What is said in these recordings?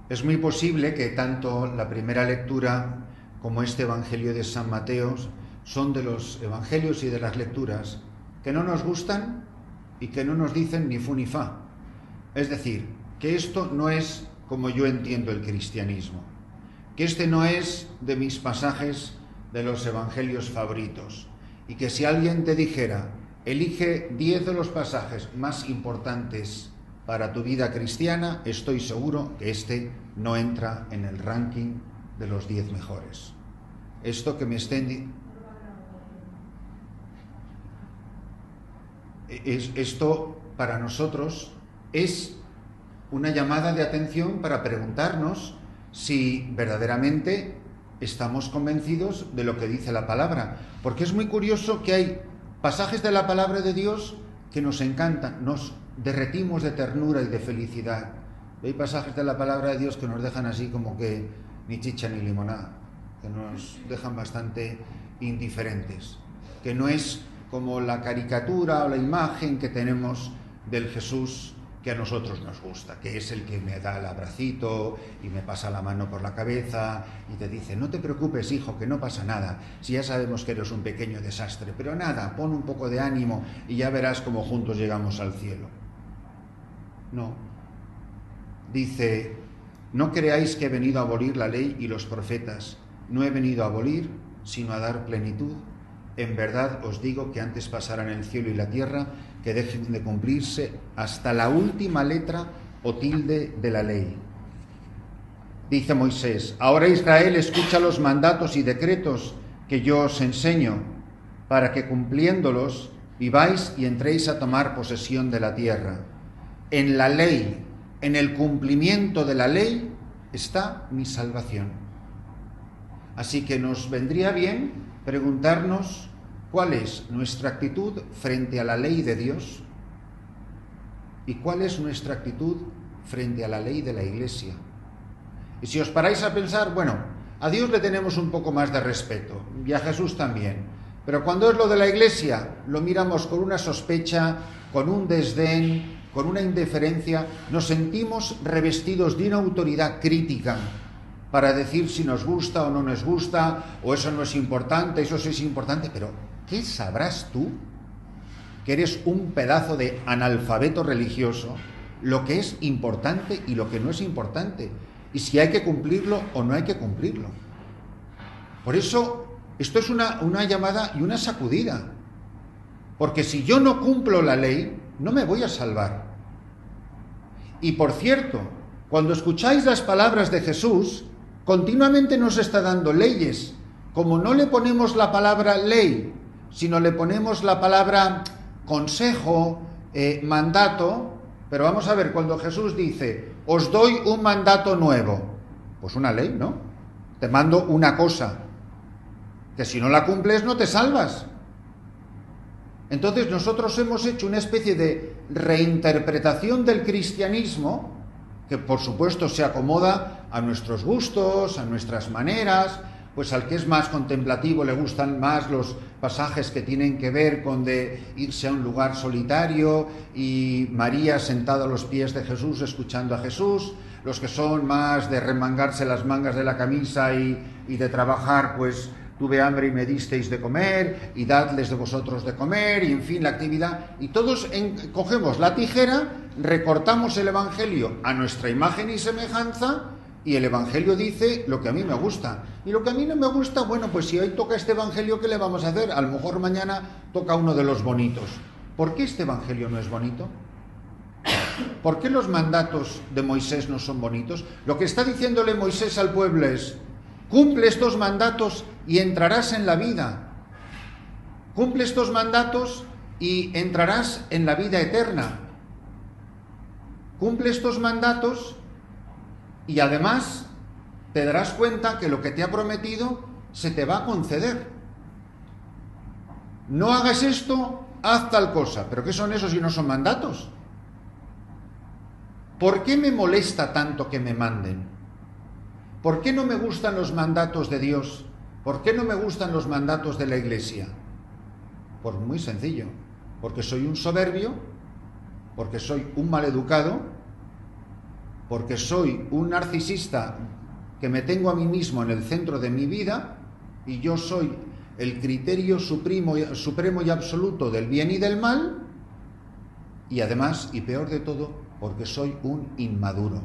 Es muy posible que tanto la primera lectura como este Evangelio de San Mateo son de los evangelios y de las lecturas que no nos gustan y que no nos dicen ni fu ni fa. Es decir, que esto no es como yo entiendo el cristianismo, que este no es de mis pasajes de los evangelios favoritos, y que si alguien te dijera, elige 10 de los pasajes más importantes para tu vida cristiana, estoy seguro que este no entra en el ranking de los 10 mejores. Esto que me estén... Esto para nosotros es una llamada de atención para preguntarnos si verdaderamente estamos convencidos de lo que dice la palabra. Porque es muy curioso que hay pasajes de la palabra de Dios que nos encantan, nos derretimos de ternura y de felicidad. Hay pasajes de la palabra de Dios que nos dejan así como que ni chicha ni limonada, que nos dejan bastante indiferentes, que no es como la caricatura o la imagen que tenemos del Jesús que a nosotros nos gusta, que es el que me da el abracito y me pasa la mano por la cabeza y te dice, no te preocupes, hijo, que no pasa nada, si ya sabemos que eres un pequeño desastre, pero nada, pon un poco de ánimo y ya verás cómo juntos llegamos al cielo. No. Dice, no creáis que he venido a abolir la ley y los profetas, no he venido a abolir, sino a dar plenitud. En verdad os digo que antes pasarán el cielo y la tierra que dejen de cumplirse hasta la última letra o tilde de la ley. Dice Moisés, ahora Israel, escucha los mandatos y decretos que yo os enseño, para que cumpliéndolos viváis y entréis a tomar posesión de la tierra. En la ley, en el cumplimiento de la ley, está mi salvación. Así que nos vendría bien preguntarnos cuál es nuestra actitud frente a la ley de Dios y cuál es nuestra actitud frente a la ley de la Iglesia. Y si os paráis a pensar, bueno, a Dios le tenemos un poco más de respeto y a Jesús también, pero cuando es lo de la Iglesia lo miramos con una sospecha, con un desdén, con una indiferencia, nos sentimos revestidos de una autoridad crítica para decir si nos gusta o no nos gusta, o eso no es importante, eso sí es importante, pero ¿qué sabrás tú, que eres un pedazo de analfabeto religioso, lo que es importante y lo que no es importante? Y si hay que cumplirlo o no hay que cumplirlo. Por eso, esto es una llamada y una sacudida. Porque si yo no cumplo la ley, no me voy a salvar. Y por cierto, cuando escucháis las palabras de Jesús, continuamente nos está dando leyes. Como no le ponemos la palabra ley, sino le ponemos la palabra consejo, mandato, pero vamos a ver, cuando Jesús dice, os doy un mandato nuevo, pues una ley, ¿no? Te mando una cosa, que si no la cumples no te salvas. Entonces nosotros hemos hecho una especie de reinterpretación del cristianismo, que por supuesto se acomoda a nuestros gustos, a nuestras maneras. Pues al que es más contemplativo le gustan más los pasajes que tienen que ver con de irse a un lugar solitario y María sentada a los pies de Jesús escuchando a Jesús. Los que son más de remangarse las mangas de la camisa y de trabajar, pues tuve hambre y me disteis de comer y dadles de vosotros de comer, y en fin, la actividad. Y todos cogemos la tijera, recortamos el Evangelio a nuestra imagen y semejanza, y el Evangelio dice lo que a mí me gusta. Y lo que a mí no me gusta, bueno, pues si hoy toca este Evangelio, ¿qué le vamos a hacer? A lo mejor mañana toca uno de los bonitos. ¿Por qué este Evangelio no es bonito? ¿Por qué los mandatos de Moisés no son bonitos? Lo que está diciéndole Moisés al pueblo es, cumple estos mandatos y entrarás en la vida. Cumple estos mandatos y entrarás en la vida eterna. Cumple estos mandatos y además te darás cuenta que lo que te ha prometido se te va a conceder. No hagas esto, haz tal cosa. ¿Pero qué son esos si no son mandatos? ¿Por qué me molesta tanto que me manden? ¿Por qué no me gustan los mandatos de Dios? ¿Por qué no me gustan los mandatos de la Iglesia? Pues muy sencillo, porque soy un soberbio, porque soy un maleducado porque soy un narcisista que me tengo a mí mismo en el centro de mi vida y yo soy el criterio supremo y absoluto del bien y del mal, y además, y peor de todo, porque soy un inmaduro.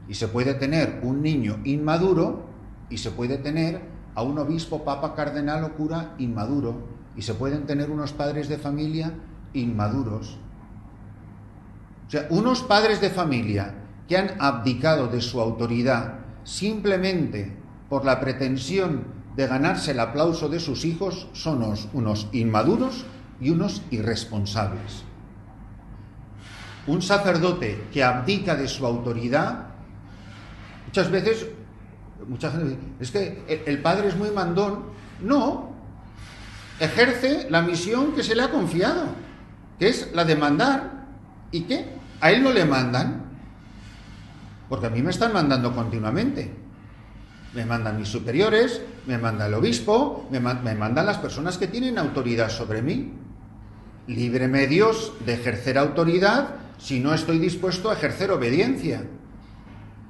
Y se puede tener un niño inmaduro y se puede tener a un obispo, papa, cardenal o cura inmaduro, y se pueden tener unos padres de familia inmaduros. O sea, unos padres de familia que han abdicado de su autoridad simplemente por la pretensión de ganarse el aplauso de sus hijos son unos inmaduros y unos irresponsables. Un sacerdote que abdica de su autoridad, muchas veces, es que el padre es muy mandón. No, ejerce la misión que se le ha confiado, que es la de mandar. ¿Y qué? A él no le mandan, porque a mí me están mandando continuamente. Me mandan mis superiores, me manda el obispo, me mandan las personas que tienen autoridad sobre mí. Líbreme Dios de ejercer autoridad si no estoy dispuesto a ejercer obediencia.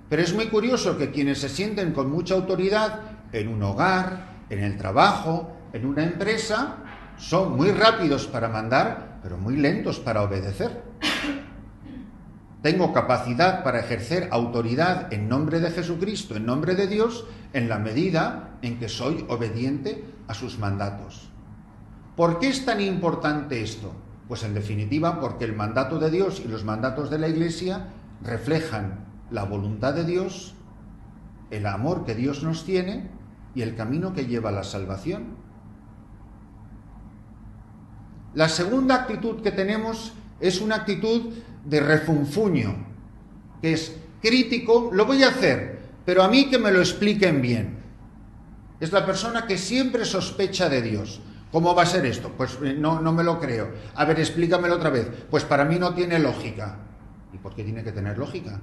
Pero es muy curioso que quienes se sienten con mucha autoridad en un hogar, en el trabajo, en una empresa, son muy rápidos para mandar, pero muy lentos para obedecer. Tengo capacidad para ejercer autoridad en nombre de Jesucristo, en nombre de Dios, en la medida en que soy obediente a sus mandatos. ¿Por qué es tan importante esto? Pues en definitiva porque el mandato de Dios y los mandatos de la Iglesia reflejan la voluntad de Dios, el amor que Dios nos tiene y el camino que lleva a la salvación. La segunda actitud que tenemos es una actitud de refunfuño, que es crítico, lo voy a hacer, pero a mí que me lo expliquen bien. Es la persona que siempre sospecha de Dios. ¿Cómo va a ser esto? Pues no me lo creo. A ver, explícamelo otra vez. Pues para mí no tiene lógica. ¿Y por qué tiene que tener lógica?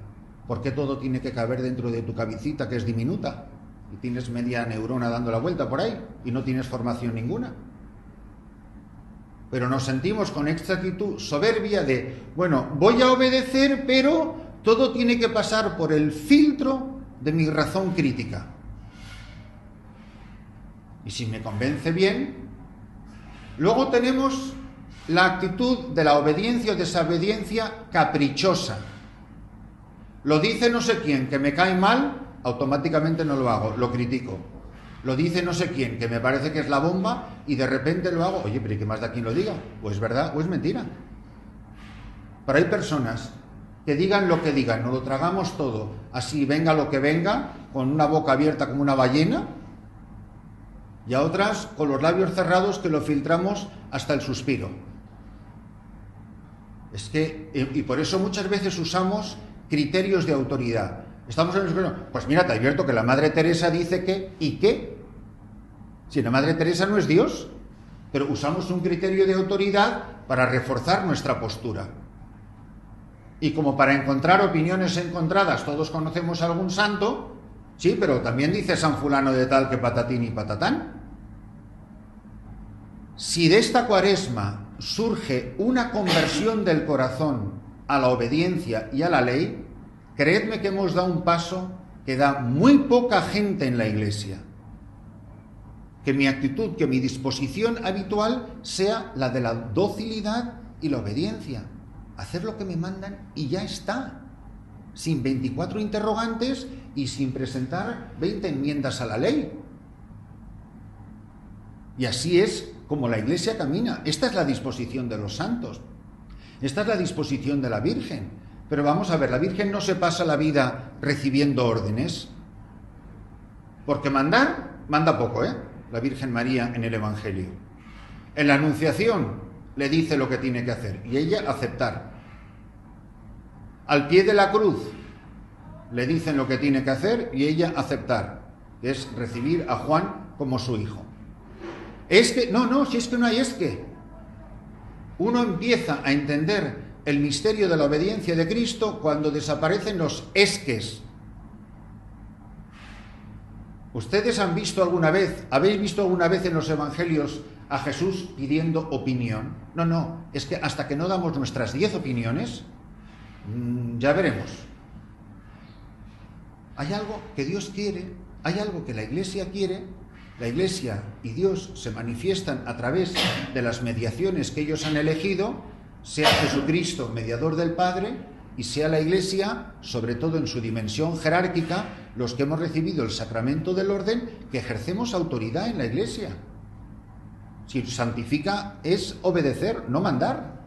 ¿Por qué todo tiene que caber dentro de tu cabecita, que es diminuta? Y tienes media neurona dando la vuelta por ahí y no tienes formación ninguna. Pero nos sentimos con esta actitud soberbia de, bueno, voy a obedecer, pero todo tiene que pasar por el filtro de mi razón crítica. Y si me convence bien, luego tenemos la actitud de la obediencia o desobediencia caprichosa. Lo dice no sé quién, que me cae mal, automáticamente no lo hago, lo critico. Lo dice no sé quién, que me parece que es la bomba, y de repente lo hago. Oye, pero ¿y qué más da quien lo diga? ¿O es verdad o es mentira? Pero hay personas que digan lo que digan, nos lo tragamos todo, así venga lo que venga, con una boca abierta como una ballena, y a otras con los labios cerrados que lo filtramos hasta el suspiro. Es que, y por eso muchas veces usamos criterios de autoridad. Estamos en el... Pues mira, te advierto que la Madre Teresa dice que, ¿y qué? Si la Madre Teresa no es Dios, pero usamos un criterio de autoridad para reforzar nuestra postura. Y como para encontrar opiniones encontradas, todos conocemos a algún santo, sí, pero también dice San fulano de tal que patatín y patatán. Si de esta Cuaresma surge una conversión del corazón a la obediencia y a la ley, creedme que hemos dado un paso que da muy poca gente en la Iglesia. Que mi actitud, que mi disposición habitual sea la de la docilidad y la obediencia. Hacer lo que me mandan y ya está. Sin 24 interrogantes y sin presentar 20 enmiendas a la ley. Y así es como la Iglesia camina. Esta es la disposición de los santos. Esta es la disposición de la Virgen. Pero vamos a ver, la Virgen no se pasa la vida recibiendo órdenes. Porque manda poco, la Virgen María en el Evangelio. En la Anunciación le dice lo que tiene que hacer y ella aceptar. Al pie de la cruz le dicen lo que tiene que hacer y ella aceptar, que es recibir a Juan como su hijo. Es que, si es que no hay es que. Uno empieza a entender el misterio de la obediencia de Cristo cuando desaparecen los esques. ¿Ustedes habéis visto alguna vez en los evangelios a Jesús pidiendo opinión? No, es que hasta que no damos nuestras 10 opiniones, ya veremos. Hay algo que Dios quiere, hay algo que la Iglesia quiere. La Iglesia y Dios se manifiestan a través de las mediaciones que ellos han elegido, sea Jesucristo, mediador del Padre, y sea la Iglesia, sobre todo en su dimensión jerárquica, los que hemos recibido el sacramento del orden, que ejercemos autoridad en la Iglesia. Si santifica es obedecer, no mandar.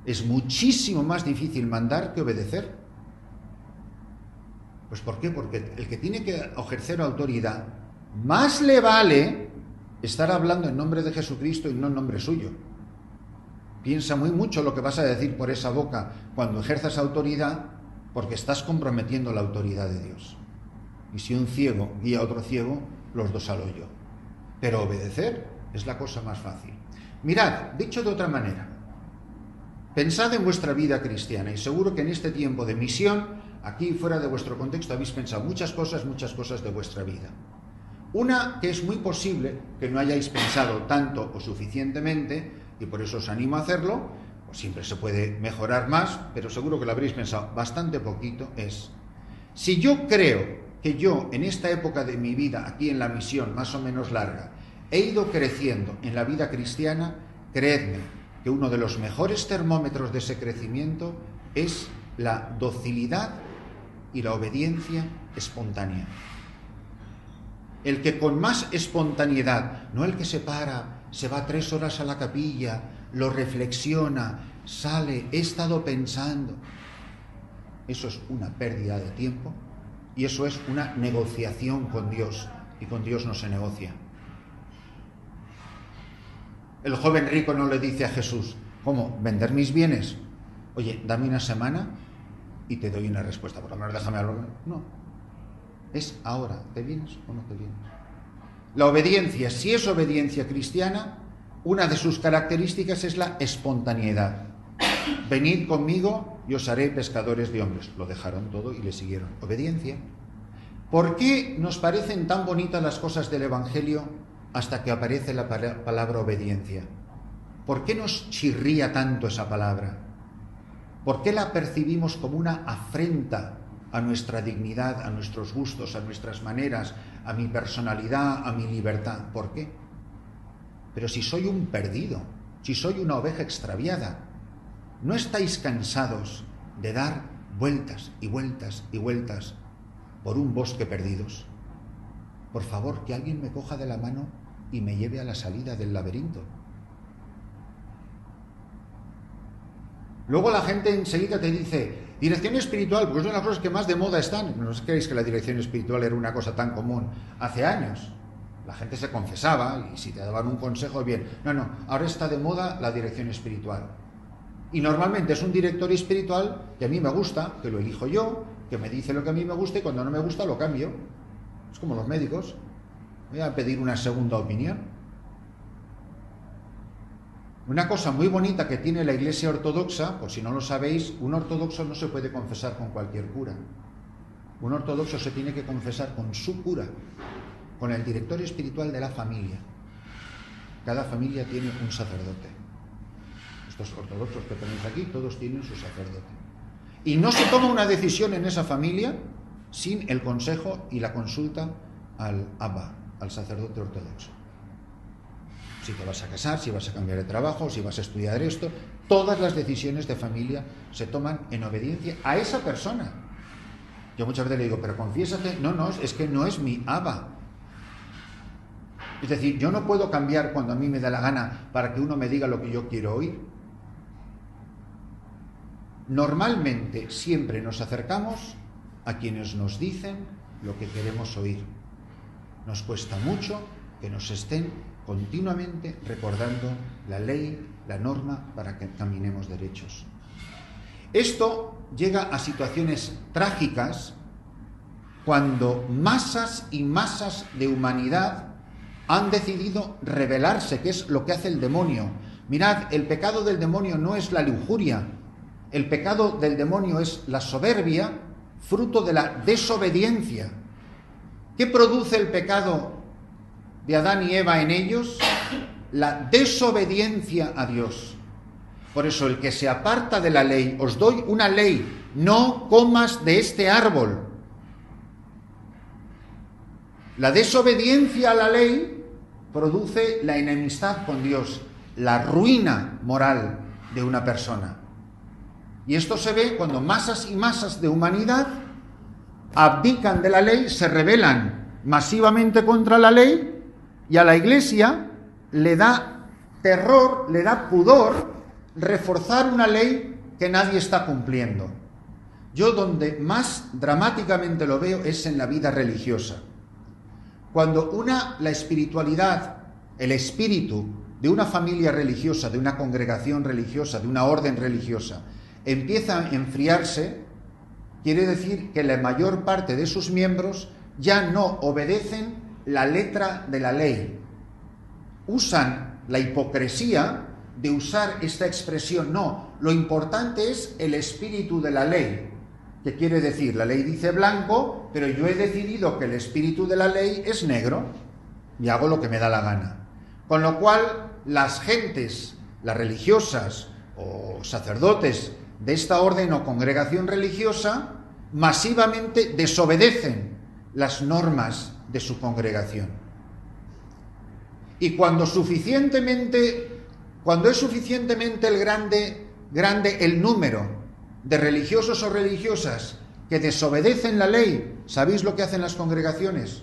Es muchísimo más difícil mandar que obedecer. Pues ¿por qué? Porque el que tiene que ejercer autoridad, más le vale estar hablando en nombre de Jesucristo y no en nombre suyo. Piensa muy mucho lo que vas a decir por esa boca cuando ejerzas autoridad, porque estás comprometiendo la autoridad de Dios. Y si un ciego guía a otro ciego, los dos al hoyo. Pero obedecer es la cosa más fácil. Mirad, dicho de otra manera, pensad en vuestra vida cristiana y seguro que en este tiempo de misión, aquí fuera de vuestro contexto, habéis pensado muchas cosas de vuestra vida. Una que es muy posible que no hayáis pensado tanto o suficientemente, y por eso os animo a hacerlo, pues siempre se puede mejorar más, pero seguro que lo habréis pensado bastante poquito, es: si yo creo que yo en esta época de mi vida, aquí en la misión más o menos larga, he ido creciendo en la vida cristiana, creedme que uno de los mejores termómetros de ese crecimiento es la docilidad y la obediencia espontánea. El que con más espontaneidad, no el que se para, se va 3 horas a la capilla, lo reflexiona, sale, he estado pensando. Eso es una pérdida de tiempo y eso es una negociación con Dios, y con Dios no se negocia. El joven rico no le dice a Jesús: ¿cómo? ¿Vender mis bienes? Oye, dame una semana y te doy una respuesta, por lo menos déjame hablar. No, es ahora, ¿te vienes o no te vienes? La obediencia, si es obediencia cristiana, una de sus características es la espontaneidad. Venid conmigo y os haré pescadores de hombres. Lo dejaron todo y le siguieron. Obediencia. ¿Por qué nos parecen tan bonitas las cosas del Evangelio hasta que aparece la palabra obediencia? ¿Por qué nos chirría tanto esa palabra? ¿Por qué la percibimos como una afrenta a nuestra dignidad, a nuestros gustos, a nuestras maneras, a mi personalidad, a mi libertad? ¿Por qué? Pero si soy un perdido, si soy una oveja extraviada, ¿no estáis cansados de dar vueltas y vueltas y vueltas por un bosque perdidos? Por favor, que alguien me coja de la mano y me lleve a la salida del laberinto. Luego la gente enseguida te dice: dirección espiritual, porque es una de las cosas que más de moda están. ¿No os creéis que la dirección espiritual era una cosa tan común hace años? La gente se confesaba y si te daban un consejo, bien. No, ahora está de moda la dirección espiritual. Y normalmente es un director espiritual que a mí me gusta, que lo elijo yo, que me dice lo que a mí me gusta y cuando no me gusta lo cambio. Es como los médicos. Voy a pedir una segunda opinión. Una cosa muy bonita que tiene la Iglesia ortodoxa, por si no lo sabéis, un ortodoxo no se puede confesar con cualquier cura. Un ortodoxo se tiene que confesar con su cura, con el director espiritual de la familia. Cada familia tiene un sacerdote. Estos ortodoxos que tenéis aquí, todos tienen su sacerdote. Y no se toma una decisión en esa familia sin el consejo y la consulta al Abba, al sacerdote ortodoxo. Si te vas a casar, si vas a cambiar de trabajo, si vas a estudiar esto, todas las decisiones de familia se toman en obediencia a esa persona. Yo muchas veces le digo: pero confiésate. No, es que no es mi Abba. Es decir, yo no puedo cambiar cuando a mí me da la gana para que uno me diga lo que yo quiero oír. Normalmente siempre nos acercamos a quienes nos dicen lo que queremos oír. Nos cuesta mucho que nos estén continuamente recordando la ley, la norma, para que caminemos derechos. Esto llega a situaciones trágicas cuando masas y masas de humanidad han decidido rebelarse, que es lo que hace el demonio. Mirad, el pecado del demonio no es la lujuria, el pecado del demonio es la soberbia, fruto de la desobediencia. ¿Qué produce el pecado de Adán y Eva en ellos? La desobediencia a Dios. Por eso el que se aparta de la ley, os doy una ley no comas de este árbol. La desobediencia a la ley produce la enemistad con Dios, la ruina moral de una persona. Y esto se ve cuando masas y masas de humanidad abdican de la ley, se rebelan masivamente contra la ley, y a la Iglesia le da terror, le da pudor reforzar una ley que nadie está cumpliendo. Yo donde más dramáticamente lo veo es en la vida religiosa. Cuando la espiritualidad, el espíritu de una familia religiosa, de una congregación religiosa, de una orden religiosa, empieza a enfriarse, quiere decir que la mayor parte de sus miembros ya no obedecen la letra de la ley. Usan la hipocresía de usar esta expresión. No, lo importante es el espíritu de la ley. ¿Qué quiere decir? La ley dice blanco, pero yo he decidido que el espíritu de la ley es negro y hago lo que me da la gana. Con lo cual, las gentes, las religiosas o sacerdotes de esta orden o congregación religiosa, masivamente desobedecen las normas de su congregación. Y cuando es suficientemente grande el número de religiosos o religiosas que desobedecen la ley, ¿sabéis lo que hacen las congregaciones?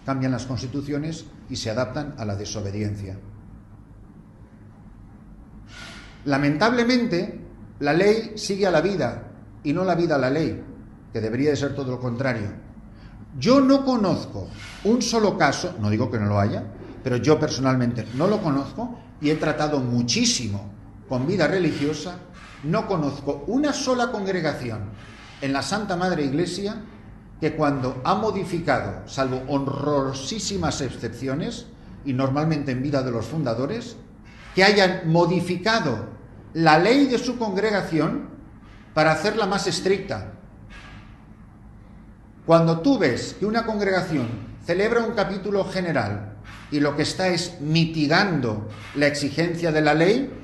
Cambian las constituciones y se adaptan a la desobediencia. Lamentablemente, la ley sigue a la vida y no la vida a la ley, que debería de ser todo lo contrario. Yo no conozco un solo caso, no digo que no lo haya, pero yo personalmente no lo conozco y he tratado muchísimo con vida religiosa. No conozco una sola congregación en la Santa Madre Iglesia que cuando ha modificado, salvo honrosísimas excepciones, y normalmente en vida de los fundadores, que hayan modificado la ley de su congregación para hacerla más estricta. Cuando tú ves que una congregación celebra un capítulo general y lo que está es mitigando la exigencia de la ley,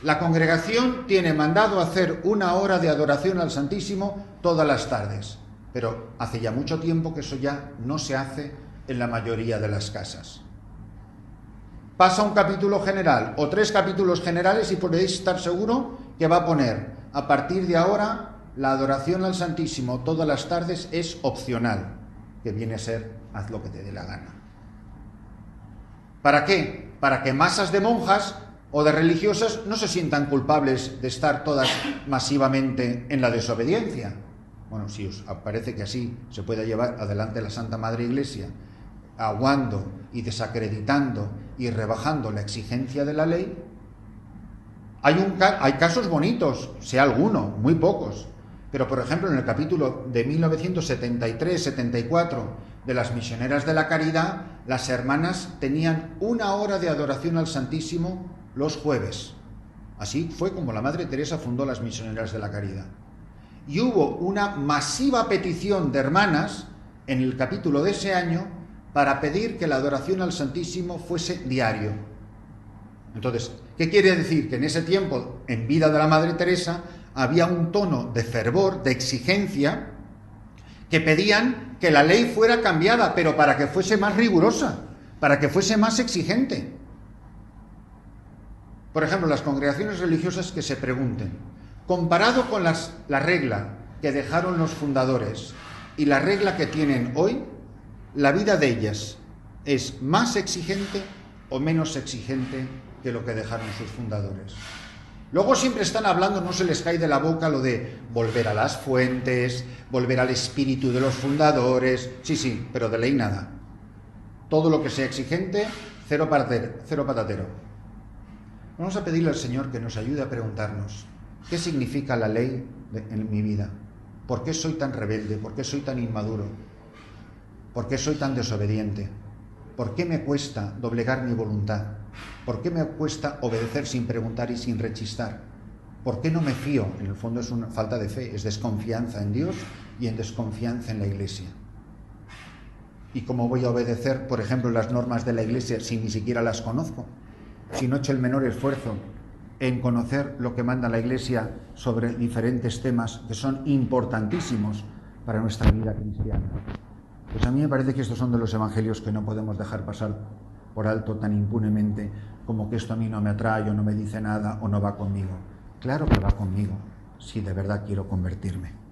la congregación tiene mandado hacer 1 hora de adoración al Santísimo todas las tardes, pero hace ya mucho tiempo que eso ya no se hace en la mayoría de las casas. Pasa un capítulo general o 3 capítulos generales y podéis estar seguro que va a poner, a partir de ahora, la adoración al Santísimo todas las tardes es opcional, que viene a ser, haz lo que te dé la gana. ¿Para qué? Para que masas de monjas o de religiosas no se sientan culpables de estar todas masivamente en la desobediencia. Bueno, si os parece que así se puede llevar adelante la Santa Madre Iglesia, aguando y desacreditando y rebajando la exigencia de la ley, hay casos bonitos, sé alguno, muy pocos, pero por ejemplo en el capítulo de 1973-74 de las Misioneras de la Caridad, las hermanas tenían 1 hora de adoración al Santísimo los jueves. Así fue como la Madre Teresa fundó las Misioneras de la Caridad. Y hubo una masiva petición de hermanas en el capítulo de ese año para pedir que la adoración al Santísimo fuese diario. Entonces, ¿qué quiere decir? Que en ese tiempo, en vida de la Madre Teresa, había un tono de fervor, de exigencia, que pedían que la ley fuera cambiada, pero para que fuese más rigurosa, para que fuese más exigente. Por ejemplo, las congregaciones religiosas que se pregunten, comparado con la regla que dejaron los fundadores y la regla que tienen hoy, ¿la vida de ellas es más exigente o menos exigente que lo que dejaron sus fundadores? Luego siempre están hablando, no se les cae de la boca lo de volver a las fuentes, volver al espíritu de los fundadores, sí, pero de ley nada. Todo lo que sea exigente, cero patatero. Vamos a pedirle al Señor que nos ayude a preguntarnos, ¿qué significa la ley en mi vida? ¿Por qué soy tan rebelde? ¿Por qué soy tan inmaduro? ¿Por qué soy tan desobediente? ¿Por qué me cuesta doblegar mi voluntad? ¿Por qué me cuesta obedecer sin preguntar y sin rechistar? ¿Por qué no me fío? En el fondo es una falta de fe, es desconfianza en Dios y en desconfianza en la Iglesia. ¿Y cómo voy a obedecer, por ejemplo, las normas de la Iglesia si ni siquiera las conozco? Si no he hecho el menor esfuerzo en conocer lo que manda la Iglesia sobre diferentes temas que son importantísimos para nuestra vida cristiana. Pues a mí me parece que estos son de los evangelios que no podemos dejar pasar por alto tan impunemente, como que esto a mí no me atrae o no me dice nada o no va conmigo. Claro que va conmigo, si de verdad quiero convertirme.